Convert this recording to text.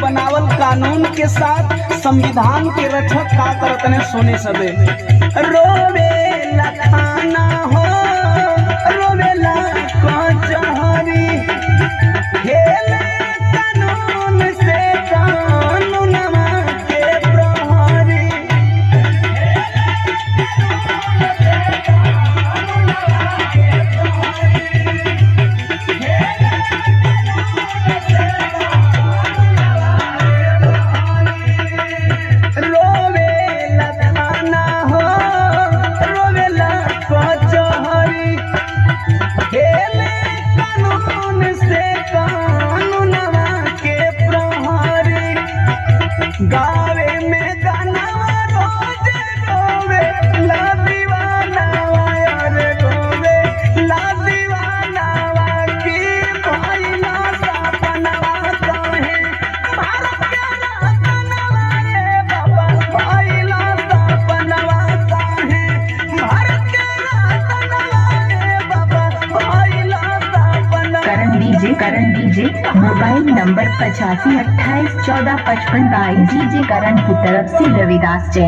बनावल कानून के साथ संविधान के रक्षक का करतने सोने सबे रोवे लखाना हो रोवे ला कचहरी खेले कानून से कानूनवा के प्रहरी गावे में गानावा रोज रोवे ला दीवानावा यार रोवे ला दीवानावा की भइला सपनावा काहे भारत के रतनवा रे बाबा भइला सपनावा काहे भारत के रतनवा रे बाबा भइला सपनावा। करण डीजे मोबाइल नंबर 85 28 14 55 22। डीजे करण की तरफ से रविदास जैन।